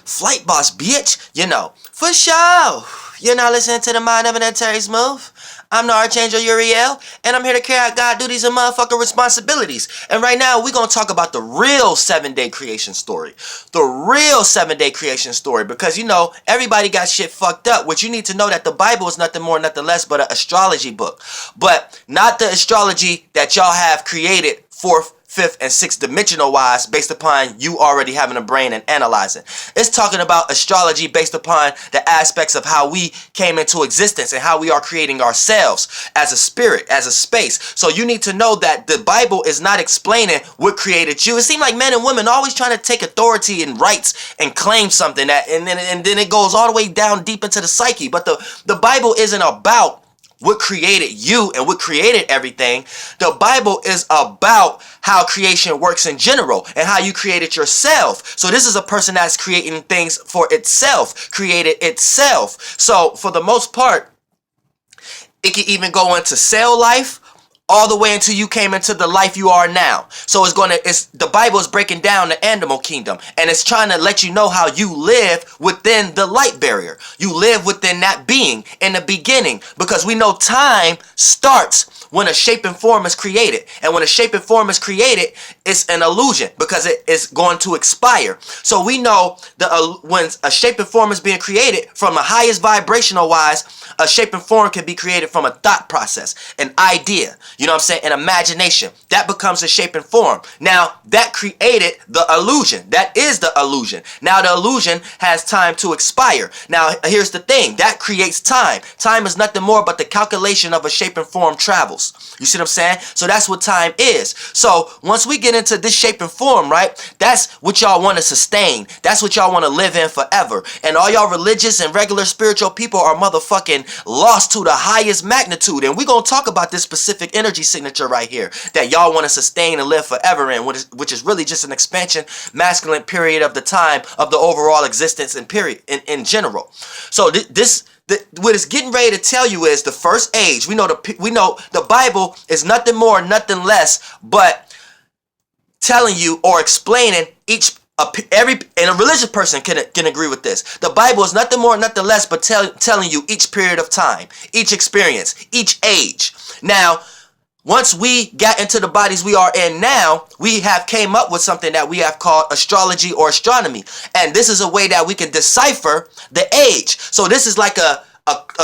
Flight boss, bitch. You know, for sure. You're not listening to the Mind of an Terry Smooth. I'm the Archangel Uriel, and I'm here to carry out God duties and motherfucking responsibilities. And right now, we're going to talk about the real 7-day creation story. The real 7-day creation story. Because, you know, everybody got shit fucked up. Which you need to know that the Bible is nothing more, nothing less but an astrology book. But not the astrology that y'all have created 4th, 5th, and 6th dimensional wise based upon you already having a brain and analyzing. It's talking about astrology based upon the aspects of how we came into existence and how we are creating ourselves as a spirit, as a space. So you need to know that the Bible is not explaining what created you. It seems like men and women always trying to take authority and rights and claim something that and then it goes all the way down deep into the psyche. But the Bible isn't about what created you and what created everything. The Bible is about how creation works in general and how you created yourself. So this is a person that's creating things for itself, created itself. So for the most part, it can even go into cell life all the way until you came into the life you are now. So the Bible is breaking down the animal kingdom, and it's trying to let you know how you live within the light barrier. You live within that being in the beginning, because we know time starts when a shape and form is created. And when a shape and form is created, it's an illusion because it is going to expire. So we know when a shape and form is being created from the highest vibrational wise, a shape and form can be created from a thought process, an idea, you know what I'm saying, an imagination. That becomes a shape and form. Now, that created the illusion. That is the illusion. Now, the illusion has time to expire. Now, here's the thing. That creates time. Time is nothing more but the calculation of a shape and form travels. You see what I'm saying? So that's what time is. So once we get into this shape and form, right, that's what y'all want to sustain. That's what y'all want to live in forever. And all y'all religious and regular spiritual people are motherfucking lost to the highest magnitude. And we're going to talk about this specific energy signature right here that y'all want to sustain and live forever in, which is really just an expansion masculine period of the time of the overall existence and period in general. So what it's getting ready to tell you is the first age. We know the Bible is nothing more, nothing less but telling you or explaining and a religious person can agree with this. The Bible is nothing more, nothing less but telling you each period of time, each experience, each age. Now, once we got into the bodies we are in now, we have came up with something that we have called astrology or astronomy. And this is a way that we can decipher the age. So this is like a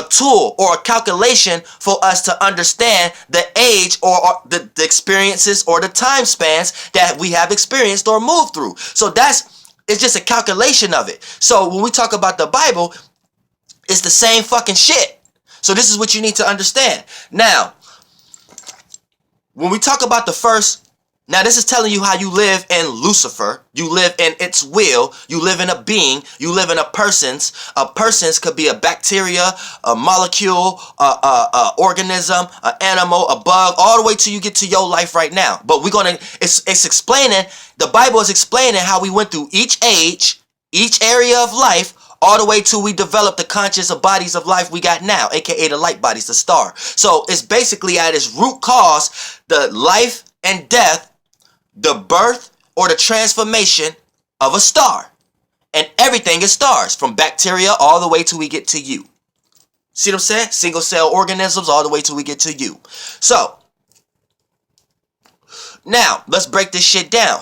tool or a calculation for us to understand the age or the experiences or the time spans that we have experienced or moved through. So it's just a calculation of it. So when we talk about the Bible, it's the same fucking shit. So this is what you need to understand. Now, when we talk about the first, now this is telling you how you live in Lucifer. You live in its will. You live in a being. You live in a person's. A person's could be a bacteria, a molecule, a organism, an animal, a bug, all the way till you get to your life right now. But it's explaining, the Bible is explaining how we went through each age, each area of life, all the way till we develop the conscious of bodies of life we got now, aka the light bodies, the star. So it's basically at its root cause, the life and death, the birth or the transformation of a star. And everything is stars, from bacteria all the way till we get to you. See what I'm saying? Single cell organisms all the way till we get to you. So, now, let's break this shit down.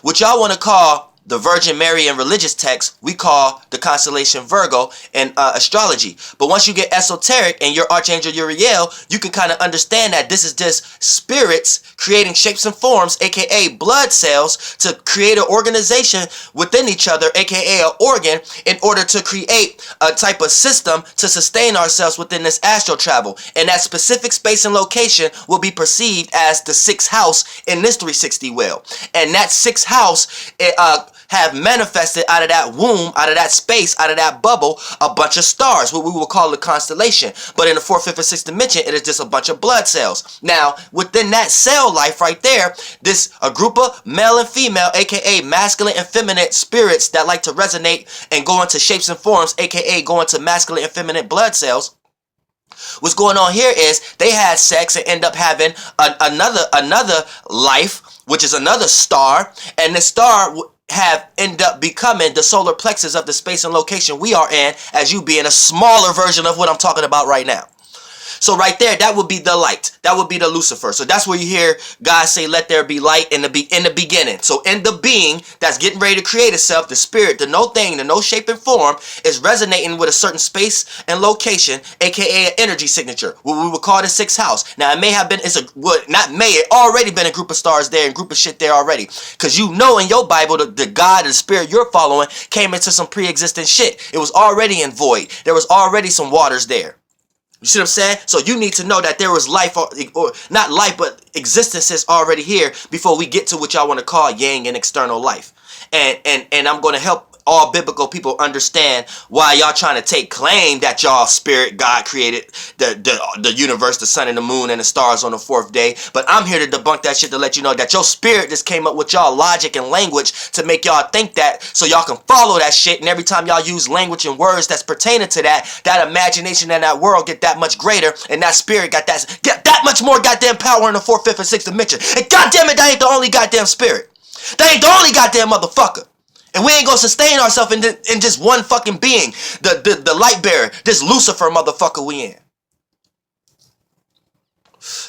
What y'all want to call the Virgin Mary in religious texts, we call the constellation Virgo in astrology. But once you get esoteric and you're Archangel Uriel, you can kind of understand that this is just spirits creating shapes and forms, aka blood cells, to create an organization within each other, aka an organ, in order to create a type of system to sustain ourselves within this astral travel. And that specific space and location will be perceived as the 6th house in this 360 wheel. And that 6th house, have manifested out of that womb, out of that space, out of that bubble, a bunch of stars, what we will call the constellation. But in the 4th, 5th, and 6th dimension, it is just a bunch of blood cells. Now, within that cell life right there, a group of male and female, aka masculine and feminine spirits that like to resonate and go into shapes and forms, aka go into masculine and feminine blood cells. What's going on here is they had sex and end up having another life, which is another star, and the star have end up becoming the solar plexus of the space and location we are in, as you being a smaller version of what I'm talking about right now. So right there, that would be the light. That would be the Lucifer. So that's where you hear God say, let there be light in the beginning. So in the being that's getting ready to create itself, the spirit, the no thing, the no shape and form, is resonating with a certain space and location, aka an energy signature, what we would call the sixth house. Now it may have been, it already been a group of stars there and group of shit there already. Because you know in your Bible, the God and the spirit you're following came into some pre-existent shit. It was already in void. There was already some waters there. You see what I'm saying? So you need to know that there was life, or not life, but existence is already here before we get to what y'all want to call yang and external life. And I'm going to help all biblical people understand why y'all trying to take claim that y'all spirit God created the universe, the sun and the moon and the stars on the fourth day. But I'm here to debunk that shit, to let you know that your spirit just came up with y'all logic and language to make y'all think that, so y'all can follow that shit. And every time y'all use language and words that's pertaining to that imagination and that world get that much greater, and that spirit got that much more goddamn power in the fourth, fifth, and sixth dimension. And goddamn it, that ain't the only goddamn spirit. That ain't the only goddamn motherfucker. And we ain't gonna sustain ourselves in just one fucking being. The light bearer, this Lucifer motherfucker we in.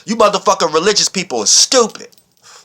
You motherfucker religious people is stupid.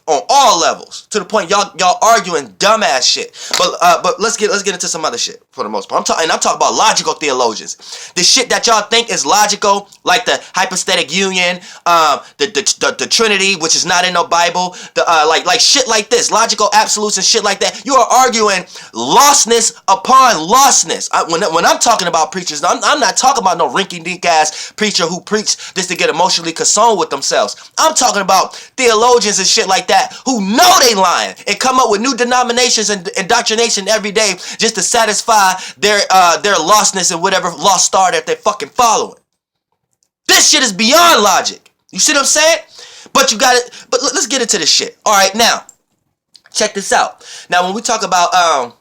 On all levels, to the point y'all arguing dumbass shit. But let's get into some other shit for the most part. I'm talking about logical theologians. The shit that y'all think is logical, like the hypostatic union, the Trinity, which is not in no Bible, like shit like this, logical absolutes and shit like that. You are arguing lostness upon lostness. When I'm talking about preachers, I'm not talking about no rinky-dink ass preacher who preach just to get emotionally consoled with themselves. I'm talking about theologians and shit like that, who know they lying and come up with new denominations and indoctrination every day just to satisfy their lostness and whatever lost star that they're fucking following. This shit is beyond logic. You see what I'm saying? But you got it. But let's get into this shit. All right, now check this out. Now when we talk about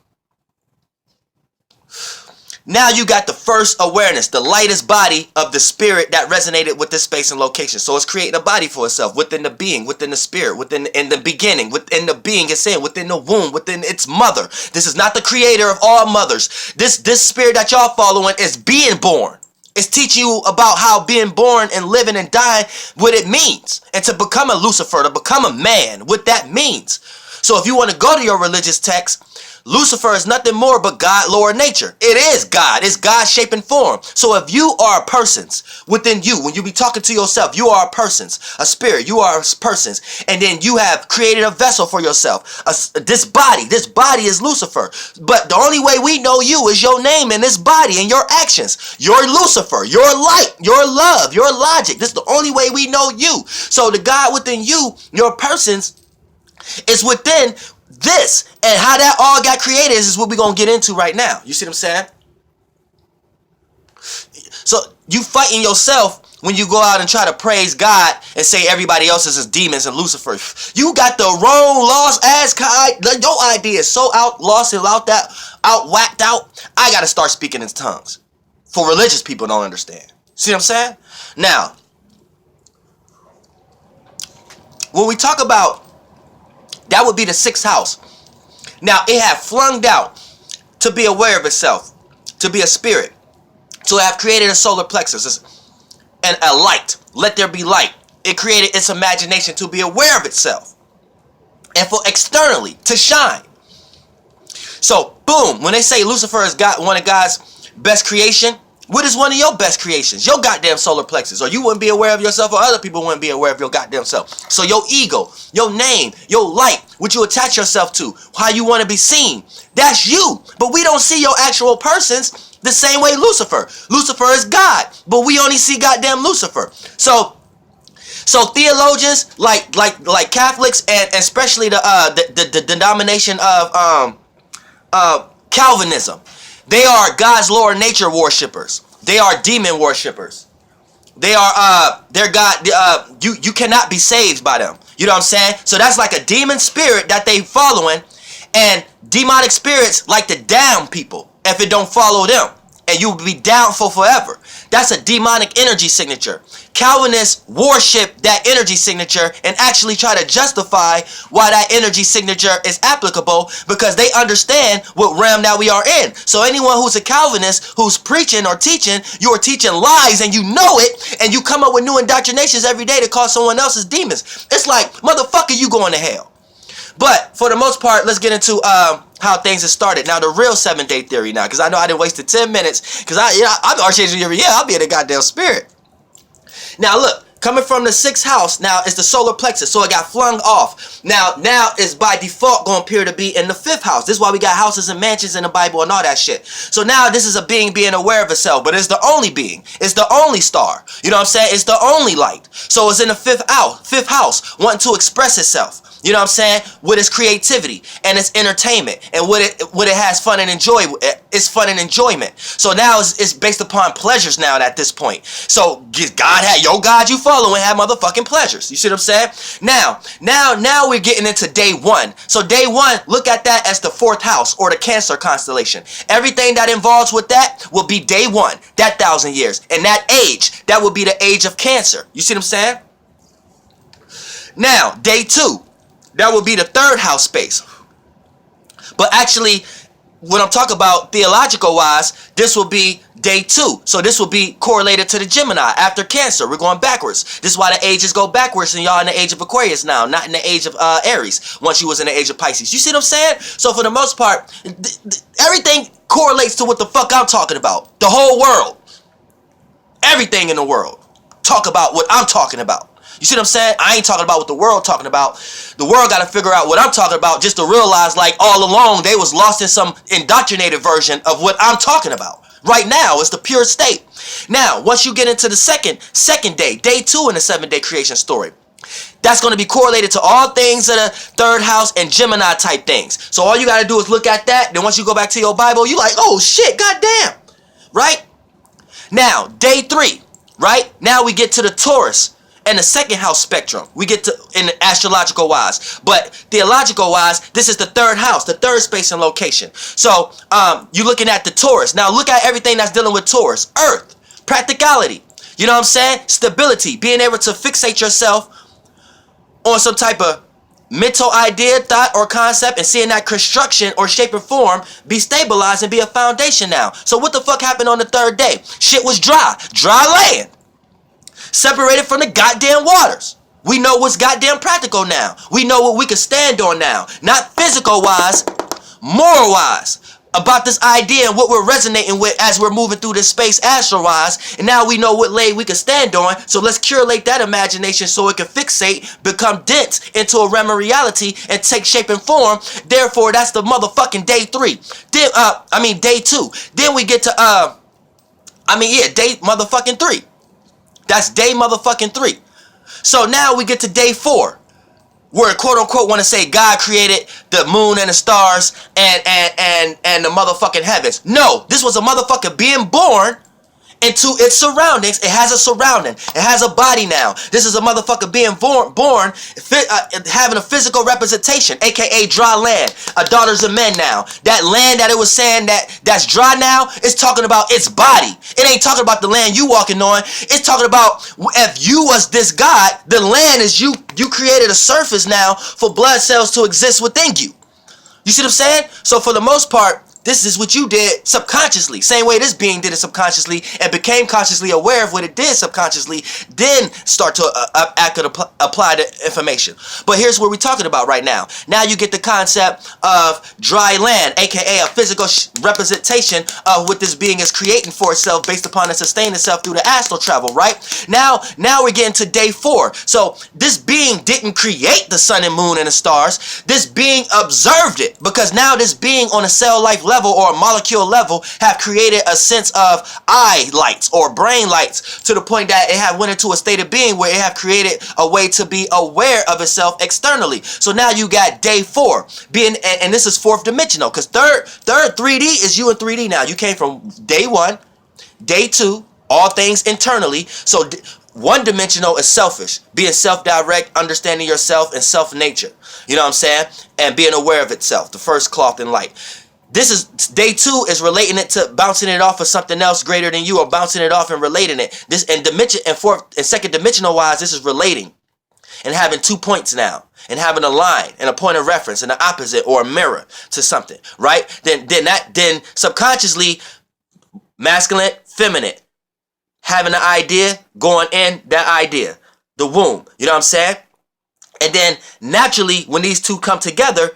now you got the first awareness, the lightest body of the spirit that resonated with this space and location. So it's creating a body for itself within the being, within the spirit, in the beginning, within the being, it's saying within the womb, within its mother. This is not the creator of all mothers. This spirit that y'all following is being born. It's teaching you about how being born and living and dying, what it means. And to become a Lucifer, to become a man, what that means. So if you want to go to your religious text, Lucifer is nothing more but God, lower nature. It is God. It's God's shape and form. So if you are persons within you, when you be talking to yourself, you are persons, a spirit, you are persons. And then you have created a vessel for yourself. This body is Lucifer. But the only way we know you is your name and this body and your actions. You're Lucifer, your light, your love, your logic. This is the only way we know you. So the God within you, your persons, is within this, and how that all got created is what we're gonna get into right now. You see what I'm saying? So you fighting yourself when you go out and try to praise God and say everybody else is demons and Lucifer. You got the wrong lost ass kind. Your idea is so out lost and out whacked out. I gotta start speaking in tongues. For religious people don't understand. See what I'm saying? Now, when we talk about that, would be the sixth house. Now, it had flung out to be aware of itself, to be a spirit, to have created a solar plexus and a light. Let there be light. It created its imagination to be aware of itself and for externally to shine. So, boom, when they say Lucifer is one of God's best creation, what is one of your best creations? Your goddamn solar plexus. Or you wouldn't be aware of yourself, or other people wouldn't be aware of your goddamn self. So your ego, your name, your light, what you attach yourself to, how you want to be seen, that's you. But we don't see your actual persons the same way Lucifer. Lucifer is God, but we only see goddamn Lucifer. So theologians like Catholics and especially the denomination of Calvinism, they are God's lower nature worshippers. They are demon worshippers. They're God. You cannot be saved by them. You know what I'm saying? So that's like a demon spirit that they following, and demonic spirits like to damn people if it don't follow them. and you will be down for forever. That's a demonic energy signature. Calvinists worship that energy signature and actually try to justify why that energy signature is applicable, because they understand what realm that we are in. So anyone who's a Calvinist who's preaching or teaching, you are teaching lies and you know it, and you come up with new indoctrinations every day to call someone else's demons. It's like, motherfucker, you going to hell. But for the most part, let's get into how things have started. Now, the real 7-day theory now, because I know I didn't waste 10 minutes, because I'm Archangel Uriel. I'll be in the goddamn spirit. Now, look, coming from the 6th house, now it's the solar plexus, so it got flung off. Now it's by default going to appear to be in the 5th house. This is why we got houses and mansions in the Bible and all that shit. So now this is a being being aware of itself, but it's the only being. It's the only star. You know what I'm saying? It's the only light. So it's in the 5th house, wanting to express itself. You know what I'm saying? With its creativity and its entertainment and what it has fun and enjoy. It's fun and enjoyment. So now it's based upon pleasures now at this point. So your God you following have motherfucking pleasures. You see what I'm saying? Now we're getting into day 1. So day 1, look at that as the 4th house or the Cancer constellation. Everything that involves with that will be day 1, that 1,000 years. And that age, that will be the age of Cancer. You see what I'm saying? Now, day 2. That would be the 3rd house space. But actually, when I'm talking about theological wise, this will be day 2. So this will be correlated to the Gemini after Cancer. We're going backwards. This is why the ages go backwards, and y'all in the age of Aquarius now, not in the age of Aries, once you was in the age of Pisces. You see what I'm saying? So for the most part, everything correlates to what the fuck I'm talking about. The whole world. Everything in the world. Talk about what I'm talking about. You see what I'm saying? I ain't talking about what the world talking about. The world got to figure out what I'm talking about just to realize, like, all along they was lost in some indoctrinated version of what I'm talking about. Right now, it's the pure state. Now, once you get into the second day, day 2 in the 7-day creation story, that's going to be correlated to all things of the 3rd house and Gemini type things. So all you got to do is look at that. Then once you go back to your Bible, you like, oh shit, goddamn. Right? Now, day 3, right? Now we get to the Taurus and the 2nd house spectrum. We get to in the astrological wise, but theological wise, this is the 3rd house, the 3rd space and location. So you're looking at the Taurus. Now look at everything that's dealing with Taurus. Earth, practicality, you know what I'm saying? Stability, being able to fixate yourself on some type of mental idea, thought, or concept, and seeing that construction or shape or form be stabilized and be a foundation now. So what the fuck happened on the 3rd day? Shit was dry land. Separated from the goddamn waters. We know what's goddamn practical now. We know what we can stand on now. Not physical wise, moral wise. About this idea and what we're resonating with as we're moving through this space astral wise. And now we know what lane we can stand on. So let's curate that imagination so it can fixate, become dense into a realm of reality and take shape and form. Therefore, that's the motherfucking day 3. Then, day 2. Then we get to, day motherfucking 3. That's day motherfucking 3. So now we get to day 4, where quote unquote want to say God created the moon and the stars and the motherfucking heavens. No, this was a motherfucker being born into its surroundings. It has a surrounding. It has a body now. This is a motherfucker being born having a physical representation, aka dry land. A daughters of men now. That land that it was saying that's dry now, it's talking about its body. It ain't talking about the land you walking on. It's talking about if you was this God, the land is you. You created a surface now for blood cells to exist within you. You see what I'm saying? So for the most part, this is what you did subconsciously. Same way this being did it subconsciously and became consciously aware of what it did subconsciously, then start to act and apply the information. But here's what we're talking about right now. Now you get the concept of dry land, aka a physical representation of what this being is creating for itself based upon it sustaining itself through the astral travel, right? Now we're getting to day 4. So this being didn't create the sun and moon and the stars. This being observed it, because now this being on a cell life level or a molecule level have created a sense of eye lights or brain lights to the point that it have went into a state of being where it have created a way to be aware of itself externally. So now you got day 4 being, and this is 4th dimensional, because third 3D is you in 3D now. You came from day 1, day 2, all things internally. So one dimensional is selfish, being self-direct, understanding yourself and self-nature. You know what I'm saying? And being aware of itself, the first cloth in light. This is day 2 is relating it to bouncing it off of something else greater than you, or bouncing it off and relating it. This and dimension and fourth and second dimensional wise, this is relating and having 2 points now, and having a line and a point of reference and an opposite or a mirror to something, right? Then subconsciously, masculine, feminine, having an idea, going in that idea, the womb. You know what I'm saying? And then naturally, when these two come together,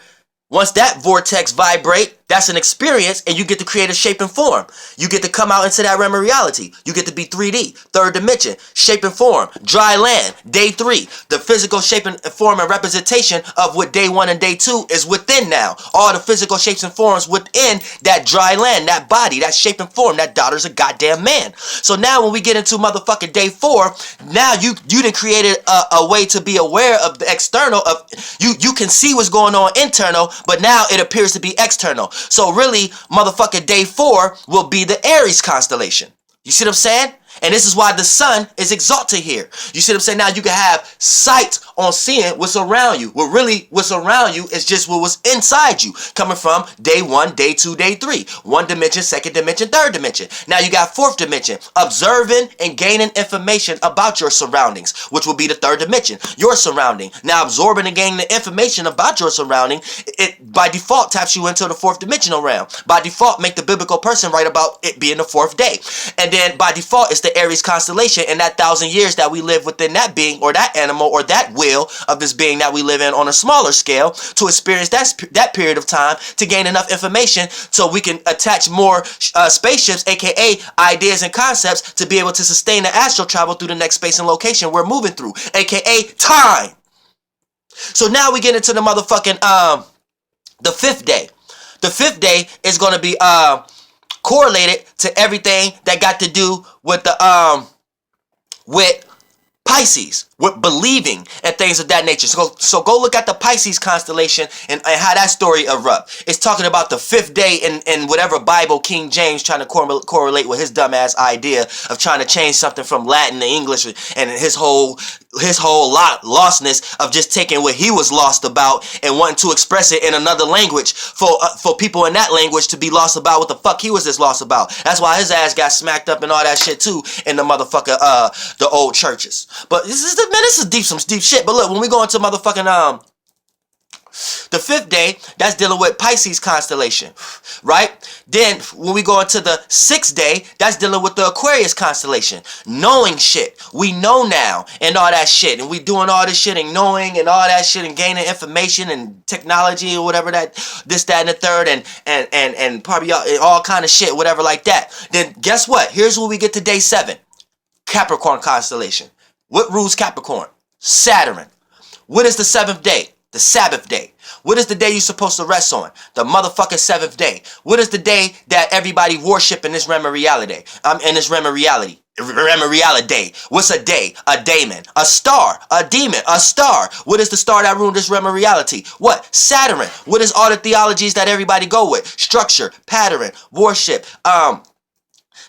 once that vortex vibrate, that's an experience, and you get to create a shape and form. You get to come out into that realm of reality. You get to be 3D, third dimension, shape and form, dry land, day 3. The physical shape and form and representation of what day 1 and day 2 is within now. All the physical shapes and forms within that dry land, that body, that shape and form, that daughter's a goddamn man. So now when we get into motherfucking day 4, now you done created a way to be aware of the external, of you can see what's going on internal, but now it appears to be external. So really, motherfucking day 4 will be the Aries constellation. You see what I'm saying? And this is why the sun is exalted here. You see what I'm saying? Now you can have sight on seeing what's around you. Well, really, what's around you is just what was inside you. Coming from day 1, day 2, day 3. 1 dimension, 2nd dimension, 3rd dimension. Now you got 4th dimension. Observing and gaining information about your surroundings, which will be the 3rd dimension. Your surrounding. Now absorbing and gaining the information about your surrounding, it by default taps you into the 4th dimensional realm. By default, make the biblical person write about it being the 4th day. And then by default, it's the Aries constellation, and that 1,000 years that we live within that being, or that animal, or that will of this being that we live in on a smaller scale, to experience that period of time, to gain enough information so we can attach more spaceships, aka ideas and concepts, to be able to sustain the astral travel through the next space and location we're moving through, aka time. So now we get into the motherfucking the 5th day. The 5th day is going to be correlated to everything that got to do with the with Pisces, with believing and things of that nature. So go look at the Pisces constellation and how that story erupt. It's talking about the 5th day in whatever Bible King James trying to correlate with his dumbass idea of trying to change something from Latin to English, and his whole lostness of just taking what he was lost about and wanting to express it in another language for people in that language to be lost about what the fuck he was just lost about. That's why his ass got smacked up and all that shit too in the motherfucker the old churches. But this is some deep shit. But look, when we go into motherfucking the 5th day, that's dealing with Pisces constellation, right? Then when we go into the 6th day, that's dealing with the Aquarius constellation. Knowing shit. We know now and all that shit. And we doing all this shit and knowing and all that shit and gaining information and technology or whatever that, this, that, and the third, and probably all kind of shit, whatever like that. Then guess what? Here's where we get to day 7. Capricorn constellation. What rules Capricorn? Saturn. What is the 7th day? The Sabbath day. What is the day you're supposed to rest on? The motherfucking 7th day. What is the day that everybody worship in this realm of reality? In this realm of reality. Realm of reality day. What's a day? A daemon. A star. A demon. A star. What is the star that ruled this realm of reality? What? Saturn. What is all the theologies that everybody go with? Structure. Pattern. Worship.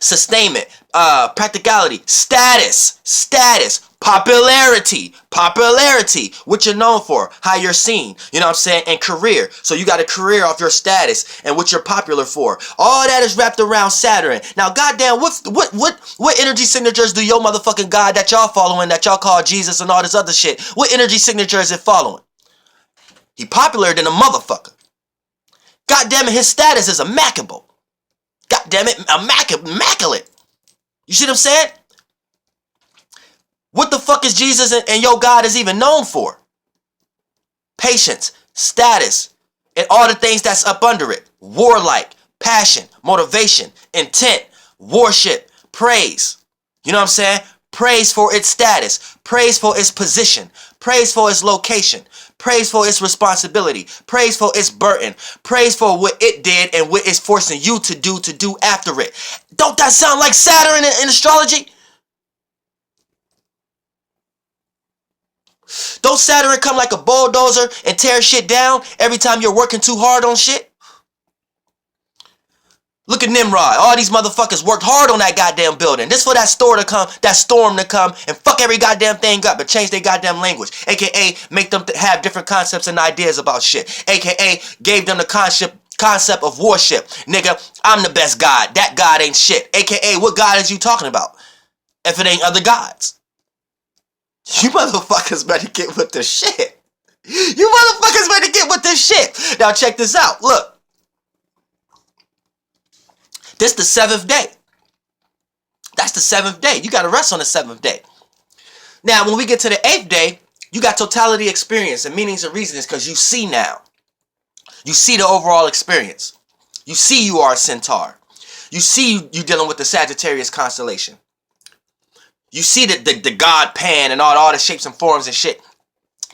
Sustainment. Practicality. Status. Popularity, what you're known for, how you're seen, you know what I'm saying, and career. So you got a career off your status and what you're popular for. All that is wrapped around Saturn. Now, goddamn, what energy signatures do your motherfucking God that y'all following, that y'all call Jesus and all this other shit, what energy signature is it following? He popular than a motherfucker. Goddamn it, his status is immaculate. Goddamn it, immaculate. You see what I'm saying? What the fuck is Jesus and your God is even known for? Patience, status, and all the things that's up under it. Warlike, passion, motivation, intent, worship, praise. You know what I'm saying? Praise for its status, praise for its position, praise for its location, praise for its responsibility, praise for its burden, praise for what it did and what it's forcing you to do after it. Don't that sound like Saturn in astrology? Don't Saturn come like a bulldozer and tear shit down every time you're working too hard on shit? Look at Nimrod. All these motherfuckers worked hard on that goddamn building. This for that storm to come and fuck every goddamn thing up and change their goddamn language. AKA make them have different concepts and ideas about shit. AKA gave them the concept of worship. Nigga, I'm the best God. That God ain't shit. AKA, what God is you talking about? If it ain't other gods. You motherfuckers better get with the shit. You motherfuckers better get with this shit. Now check this out. Look. This the 7th day. That's the 7th day. You got to rest on the 7th day. Now, when we get to the 8th day, you got totality experience and meanings and reasons because you see now. You see the overall experience. You see you are a centaur. You see you dealing with the Sagittarius constellation. You see the god Pan and all the shapes and forms and shit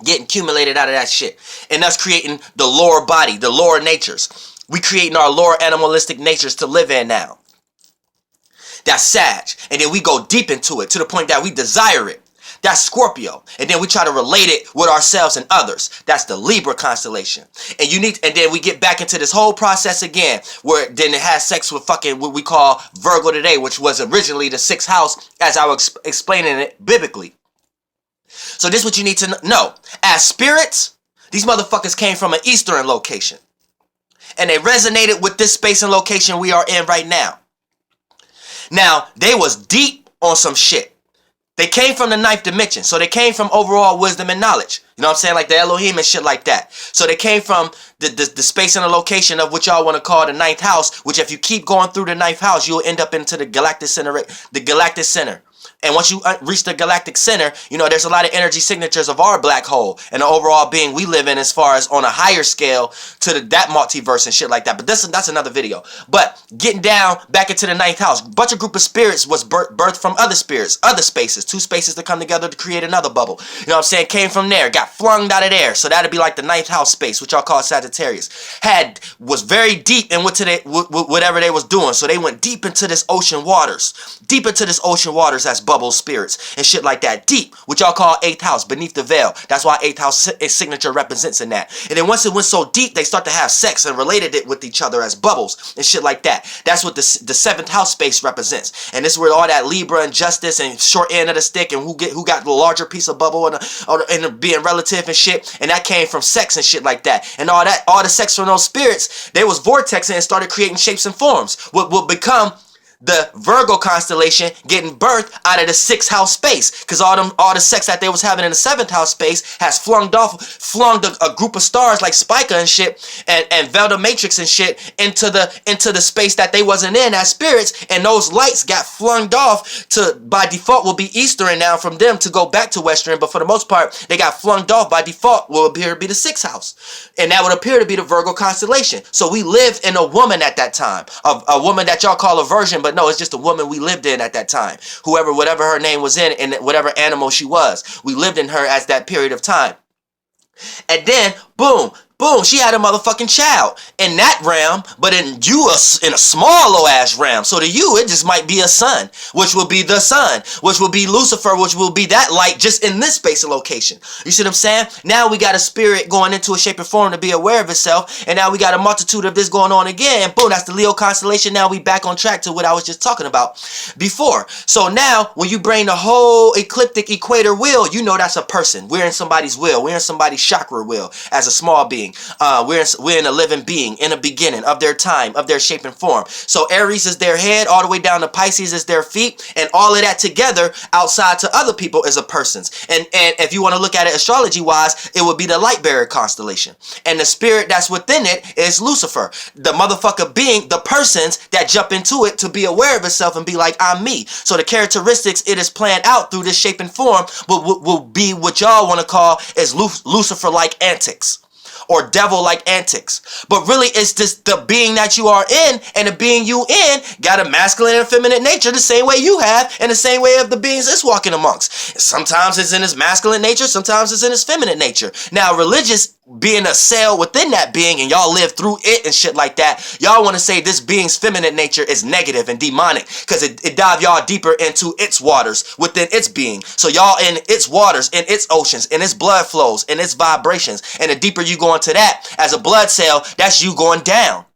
getting accumulated out of that shit. And us creating the lower body, the lower natures. We creating our lower animalistic natures to live in now. That's Sag. And then we go deep into it to the point that we desire it. That's Scorpio. And then we try to relate it with ourselves and others. That's the Libra constellation. And then we get back into this whole process again, where then it has sex with fucking what we call Virgo today, which was originally the 6th house, as I was explaining it biblically. So this is what you need to know. As spirits, these motherfuckers came from an Eastern location. And they resonated with this space and location we are in right now. Now, they was deep on some shit. They came from the 9th dimension. So they came from overall wisdom and knowledge. You know what I'm saying? Like the Elohim and shit like that. So they came from the space and the location of what y'all want to call the 9th house. Which if you keep going through the 9th house, you'll end up into the galactic center. The galactic center. And once you reach the galactic center, you know, there's a lot of energy signatures of our black hole and the overall being we live in as far as on a higher scale to that multiverse and shit like that. But that's another video. But getting down back into the 9th house, bunch of group of spirits was birthed from other spirits, other spaces, 2 spaces to come together to create another bubble. You know what I'm saying? Came from there, got flung out of there. So that'd be like the 9th house space, which y'all call Sagittarius. Was very deep in whatever they was doing. So they went deep into this ocean waters. Deep into this ocean waters as bubble spirits and shit like that. Deep, which y'all call 8th house, beneath the veil. That's why 8th house signature represents in that. And then once it went so deep, they start to have sex and related it with each other as bubbles and shit like that. That's what the 7th house space represents. And this is where all that Libra and justice and short end of the stick and who got the larger piece of bubble and being relative and shit. And that came from sex and shit like that. And all the sex from those spirits, they was vortexing and started creating shapes and forms. What will become the Virgo constellation getting birthed out of the 6th house space, because all the sex that they was having in the 7th house space has flung a group of stars like Spica and shit and Velda Matrix and shit into the space that they wasn't in as spirits, and those lights got flung off to by default will be Eastern now from them to go back to Western, but for the most part they got flung off by default will appear to be the 6th house, and that would appear to be the Virgo constellation. So we lived in a woman at that time, a woman that y'all call a virgin, but no, it's just a woman we lived in at that time. Whatever her name was in and whatever animal she was, we lived in her as that period of time. And then, boom, she had a motherfucking child in that realm, but in a small low ass realm. So to you, it just might be a son, which will be the sun, which will be Lucifer, which will be that light just in this space and location. You see what I'm saying? Now we got a spirit going into a shape and form to be aware of itself, and now we got a multitude of this going on again. And boom, that's the Leo constellation. Now we back on track to what I was just talking about before. So now when you bring the whole ecliptic equator wheel, you know that's a person. We're in somebody's wheel. We're in somebody's chakra wheel as a small being. We're in a living being in a beginning of their time, of their shape and form. So Aries is their head, all the way down to Pisces is their feet, and all of that together outside to other people is a person's. And if you want to look at it astrology wise, it would be the light bearer constellation. And the spirit that's within it is Lucifer, the motherfucker being the persons that jump into it to be aware of itself and be like, I'm me. So the characteristics it is planned out through this shape and form will be what y'all want to call is Lucifer-like antics. Or devil-like antics. But really, it's just the being that you are in, and the being you in got a masculine and feminine nature the same way you have, and the same way of the beings it's walking amongst. Sometimes it's in his masculine nature, sometimes it's in his feminine nature. Now, religious being a cell within that being, and y'all live through it and shit like that, y'all want to say this being's feminine nature is negative and demonic, because it dive y'all deeper into its waters within its being. So y'all in its waters, in its oceans, in its blood flows, in its vibrations, and the deeper you go into that as a blood cell, that's you going down.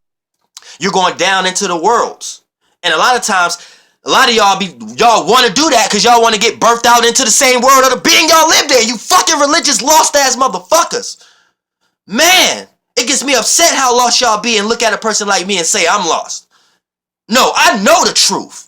You're going down into the worlds. And a lot of times, a lot of y'all want to do that because y'all want to get birthed out into the same world of the being y'all lived in. You fucking religious lost ass motherfuckers. Man, It gets me upset how lost y'all be and look at a person like me and say I'm lost. No, I know the truth.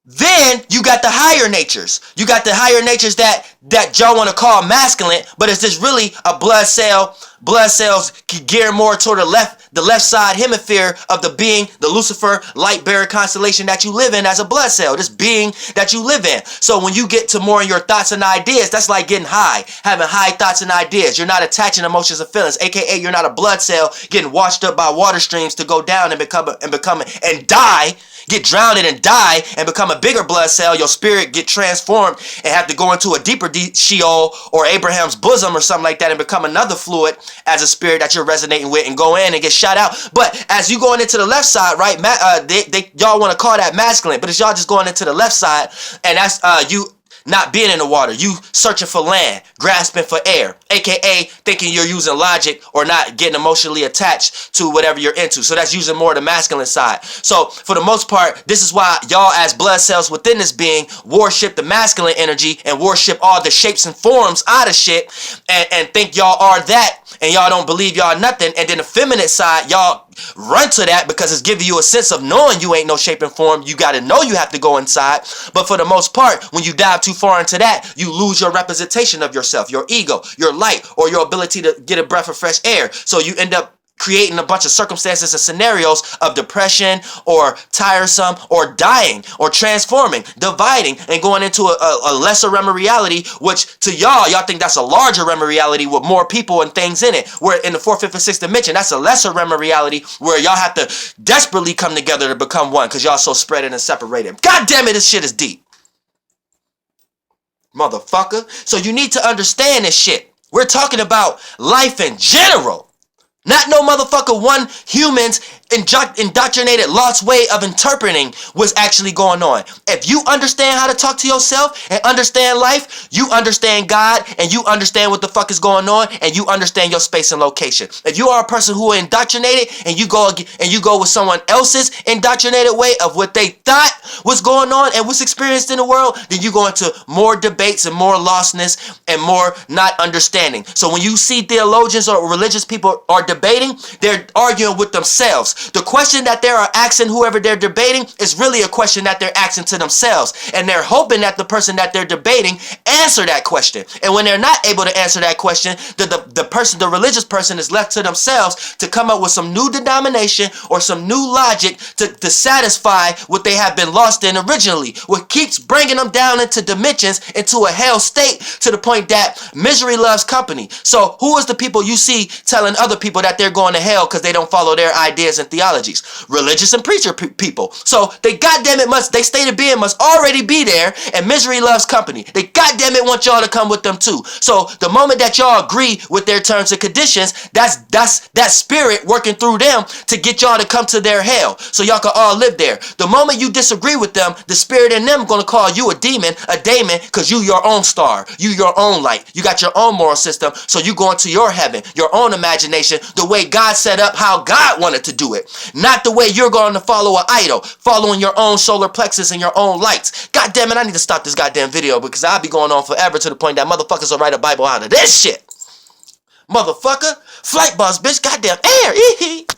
Then you got the higher natures. You got the higher natures that y'all want to call masculine, but it's just really a blood cell. Blood cells gear more toward the left side hemisphere of the being, the Lucifer light bearer constellation that you live in as a blood cell, this being that you live in. So when you get to more in your thoughts and ideas, that's like getting high, having high thoughts and ideas. You're not attaching emotions and feelings, aka you're not a blood cell getting washed up by water streams to go down and become and die. Get drowned and die and become a bigger blood cell. Your spirit get transformed and have to go into a deeper Sheol or Abraham's bosom or something like that and become another fluid as a spirit that you're resonating with and go in and get shot out. But as you going into the left side, right, y'all want to call that masculine, but it's y'all just going into the left side, and that's you not being in the water, you searching for land, grasping for air, aka thinking you're using logic or not getting emotionally attached to whatever you're into. So that's using more the masculine side. So for the most part, this is why y'all as blood cells within this being worship the masculine energy and worship all the shapes and forms out of shit and think y'all are that, and y'all don't believe y'all nothing. And then the feminine side, y'all run to that because it's giving you a sense of knowing you ain't no shape and form. You got to know you have to go inside. But for the most part, when you dive too far into that, you lose your representation of yourself, your ego, your light, or your ability to get a breath of fresh air. So you end up creating a bunch of circumstances and scenarios of depression or tiresome or dying or transforming, dividing, and going into a lesser realm of reality, which to y'all think that's a larger realm of reality with more people and things in it. Where in the 4th, 5th, and 6th dimension, that's a lesser realm of reality where y'all have to desperately come together to become one because y'all so spread and separated. God damn it, this shit is deep. Motherfucker. So you need to understand this shit. We're talking about life in general. Not no motherfucker one human's indoctrinated lost way of interpreting what's actually going on. If you understand how to talk to yourself and understand life, you understand God and you understand what the fuck is going on and you understand your space and location. If you are a person who are indoctrinated and you go with someone else's indoctrinated way of what they thought was going on and what's experienced in the world, then you go into more debates and more lostness and more not understanding. So when you see theologians or religious people are debating, they're arguing with themselves. The question that they are asking whoever they're debating is really a question that they're asking to themselves, and they're hoping that the person that they're debating answer that question. And when they're not able to answer that question, the religious person is left to themselves to come up with some new denomination or some new logic to satisfy what they have been lost in originally, what keeps bringing them down into dimensions, into a hell state, to the point that misery loves company. So who is the people you see telling other people that they're going to hell because they don't follow their ideas and theologies? Religious and preacher people. So they stated being must already be there, and misery loves company. They goddamn it want y'all to come with them too. So the moment that y'all agree with their terms and conditions, that's that spirit working through them to get y'all to come to their hell so y'all can all live there. The moment you disagree with them, the spirit in them gonna call you a demon, because you your own star, you your own light, you got your own moral system, so you go into your heaven, your own imagination, the way God set up, how God wanted to do it, not the way you're going to follow an idol, following your own solar plexus and your own lights. God damn it, I need to stop this goddamn video because I'll be going on forever to the point that motherfuckers will write a Bible out of this shit. Motherfucker, flight bus, bitch, goddamn air.